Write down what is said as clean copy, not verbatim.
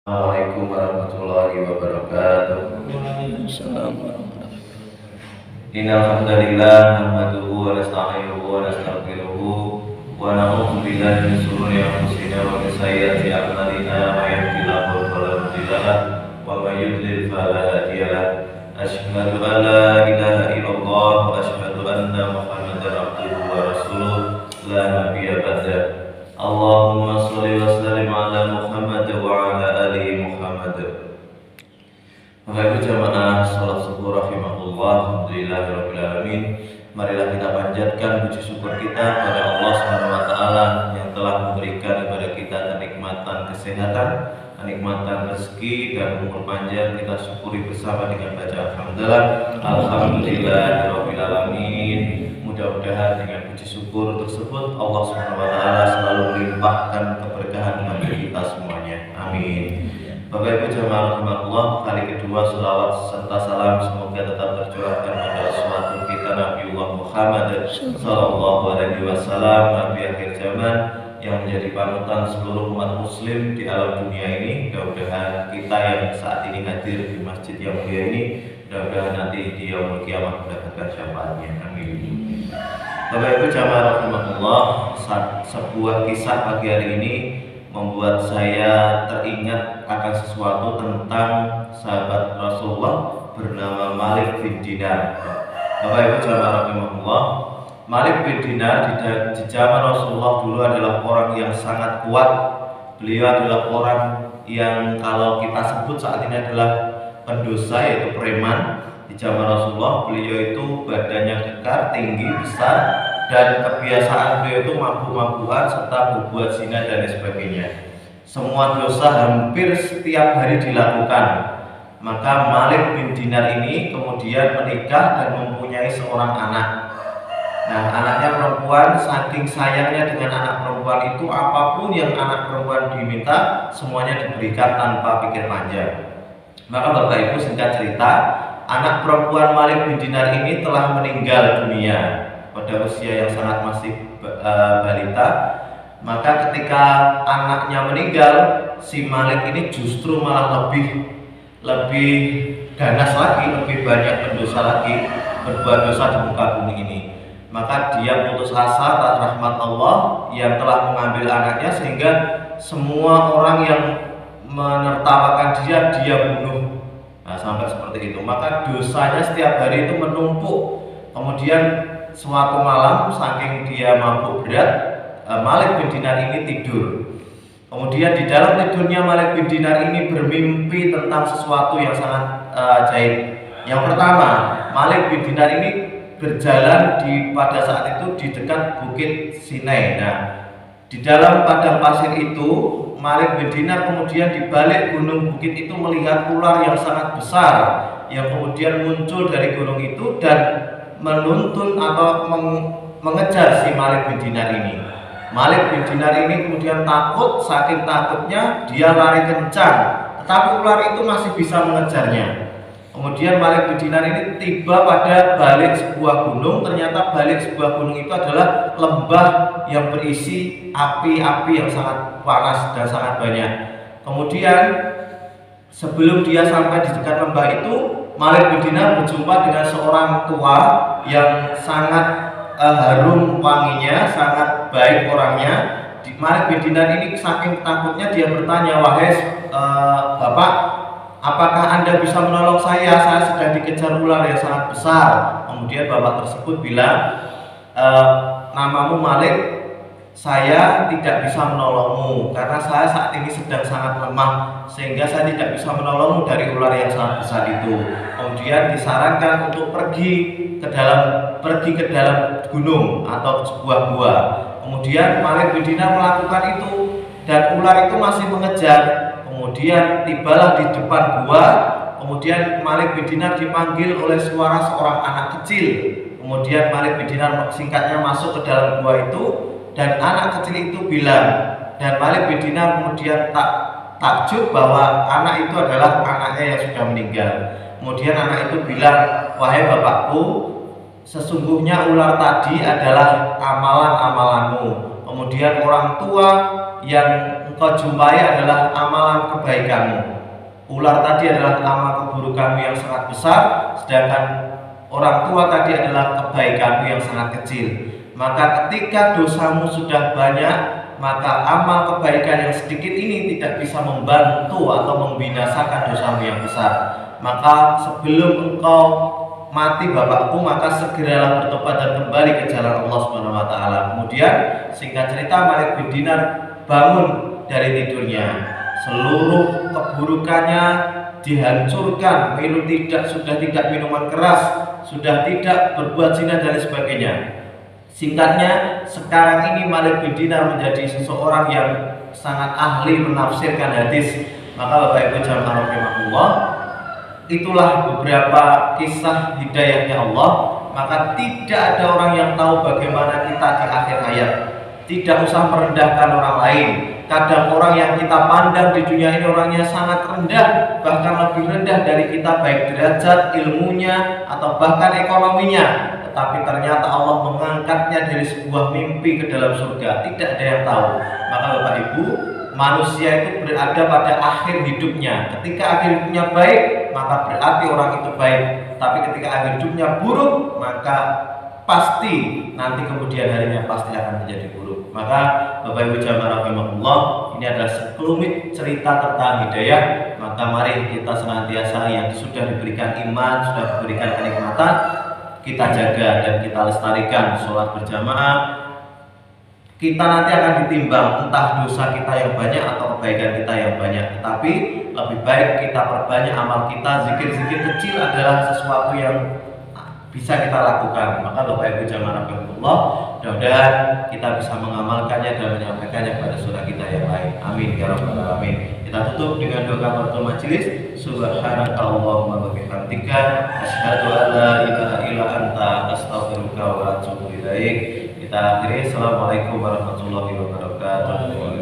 Assalamualaikum warahmatullahi wabarakatuh. Waalaikumsalam. Innal hamdalillah nahmaduhu wa nasta'inuhu wa nastaghfiruhu wa na'udzu billahi min shururi anfusina wa min sayyiati a'malina may yahdihillahu fala mudilla lahu wa may yudlil fala hadiya lahu. Asyhadu an la ilaha illallah wa asyhadu anna Muhammadar abduhu wa rasuluh la nabiyya ba'da. Allahumma sholli wa sallim ala Muhammad wa ala ali Muhammad. Bapak Ibu jamaah salat subuh rahimahullah, alhamdulillahirabbil alamin. Marilah kita panjatkan puji syukur kita kepada Allah Subhanahu wa taala yang telah memberikan kepada kita kenikmatan kesehatan, kenikmatan rezeki dan umur panjang. Kita syukuri bersama dengan baca alhamdulillah, alhamdulillahirabbil alamin. Mudah-mudahan dengan puji syukur tersebut Allah Subhanahu wa taala selalu melimpahkan keberkahan bagi kita semuanya. Amin. Bapak Ibu jamaah rahimakumullah, kali kedua selawat serta salam semoga tetap tercurahkan pada suatu kita Nabiullah Muhammad sallallahu alaihi wasallam, nabi akhir zaman yang menjadi panutan seluruh umat muslim di alam dunia ini. Mudah-mudahan kita yang saat ini hadir di masjid yang mulia ini, mudah-mudahan nanti di yaumul kiamah mendapatkan syafaatnya. Amin. Bapak Ibu jamaah rahimakumullah, sebuah kisah pagi hari ini membuat saya teringat akan sesuatu tentang sahabat Rasulullah bernama Malik bin Dinar. Bapak Ibu jamaah rahimakumullah, Malik bin Dinar di zaman Rasulullah dulu adalah orang yang sangat kuat. Beliau adalah orang yang kalau kita sebut saat ini adalah pendosa, yaitu preman. Di zaman Rasulullah beliau itu badannya kekar, tinggi, besar, dan kebiasaan beliau itu mabuk-mabukan serta berbuat zina dan sebagainya. Semua dosa hampir setiap hari dilakukan. Maka Malik bin Dinar ini kemudian menikah dan mempunyai seorang anak. Nah, anaknya perempuan, saking sayangnya dengan anak perempuan itu, apapun yang anak perempuan diminta semuanya diberikan tanpa pikir panjang. Maka Bapak Ibu, singkat cerita, anak perempuan Malik bin Dinar ini telah meninggal dunia pada usia yang sangat masih balita. Maka ketika anaknya meninggal, si Malik ini justru malah lebih ganas lagi, lebih banyak berdosa lagi, berbuat dosa di muka bumi ini. Maka dia putus asa atas rahmat Allah yang telah mengambil anaknya, sehingga semua orang yang menertawakan dia bunuh. Nah, sampai seperti itu. Maka dosanya setiap hari itu menumpuk. Kemudian suatu malam, saking dia mabuk berat, Malik bin Dinar ini tidur. Kemudian di dalam tidurnya Malik bin Dinar ini bermimpi tentang sesuatu yang sangat ajaib. Yang pertama, Malik bin Dinar ini berjalan pada saat itu di dekat Bukit Sinai. Nah, di dalam padang pasir itu, Malik bin Dinar kemudian di balik gunung bukit itu melihat ular yang sangat besar yang kemudian muncul dari gunung itu dan menuntun atau mengejar si Malik bin Dinar ini. Malik bin Dinar ini kemudian takut, saking takutnya dia lari kencang, tetapi ular itu masih bisa mengejarnya. Kemudian Malik bin Dinar ini tiba pada balik sebuah gunung. Ternyata balik sebuah gunung itu adalah lembah yang berisi api-api yang sangat panas dan sangat banyak. Kemudian sebelum dia sampai di dekat lembah itu, Malik bin Dinar berjumpa dengan seorang tua yang sangat harum wanginya, sangat baik orangnya. Malik bin Dinar ini saking takutnya dia bertanya, "Wahai Bapak, apakah Anda bisa menolong saya? Saya sedang dikejar ular yang sangat besar." Kemudian bapak tersebut bilang, "Namamu Malik, saya tidak bisa menolongmu karena saya saat ini sedang sangat lemah, sehingga saya tidak bisa menolongmu dari ular yang sangat besar itu." Kemudian disarankan untuk pergi ke dalam gunung atau sebuah gua. Kemudian Malik bin Dinar melakukan itu dan ular itu masih mengejar. Kemudian tibalah di depan gua. Kemudian Malik bin Dinar dipanggil oleh suara seorang anak kecil. Kemudian Malik bin Dinar singkatnya masuk ke dalam gua itu, dan anak kecil itu bilang, dan Malik bin Dinar kemudian takjub bahwa anak itu adalah anaknya yang sudah meninggal. Kemudian anak itu bilang, "Wahai bapakku, sesungguhnya ular tadi adalah amalan-amalanmu." Kemudian orang tua yang engkau jumpai adalah amalan kebaikanmu. Ular tadi adalah amal keburukanmu yang sangat besar, sedangkan orang tua tadi adalah kebaikanmu yang sangat kecil. Maka ketika dosamu sudah banyak, maka amal kebaikan yang sedikit ini tidak bisa membantu atau membinasakan dosamu yang besar. Maka sebelum engkau mati bapakku, maka segeralah bertobat dan kembali ke jalan Allah Subhanahu wa taala. Kemudian singkat cerita Malik bin Dinar bangun dari tidurnya. Seluruh keburukannya dihancurkan, sudah tidak minuman keras, sudah tidak berbuat zina dan sebagainya. Singkatnya, sekarang ini Malik bin Dinar menjadi seseorang yang sangat ahli menafsirkan hadis. Maka Bapak Ibu jamaah rahimakumullah, itulah beberapa kisah hidayahnya Allah. Maka tidak ada orang yang tahu bagaimana kita di akhir hayat. Tidak usah merendahkan orang lain. Kadang orang yang kita pandang di dunia ini orangnya sangat rendah, bahkan lebih rendah dari kita baik derajat, ilmunya, atau bahkan ekonominya. Tetapi ternyata Allah mengangkatnya dari sebuah mimpi ke dalam surga. Tidak ada yang tahu. Maka Bapak Ibu, manusia itu berada pada akhir hidupnya. Ketika akhir hidupnya baik, maka berarti orang itu baik. Tapi ketika akhir hidupnya buruk, maka pasti nanti kemudian harinya pasti akan menjadi buruk. Maka Bapak Ibu jamaah rahimakumullah, ini adalah sekelumit cerita tentang hidayah. Maka mari kita senantiasa yang sudah diberikan iman, sudah diberikan kenikmatan, kita jaga dan kita lestarikan. Sholat berjamaah, kita nanti akan ditimbang entah dosa kita yang banyak atau kebaikan kita yang banyak. Tetapi lebih baik kita perbanyak amal kita. Zikir-zikir kecil adalah sesuatu yang bisa kita lakukan. Maka Bapak Ibu jamaah rahimakumullah, mudah-mudahan kita bisa mengamalkannya dan menyampaikannya pada saudara kita yang lain. Amin ya rabbal alamin. Kita tutup dengan doa kafaratul majelis. Subhanakallahumma wa bihamdika asyhadu an la ilaha illa anta astaghfiruka wa atubu ilaik. Kita akhiri. Assalamualaikum warahmatullahi wabarakatuh.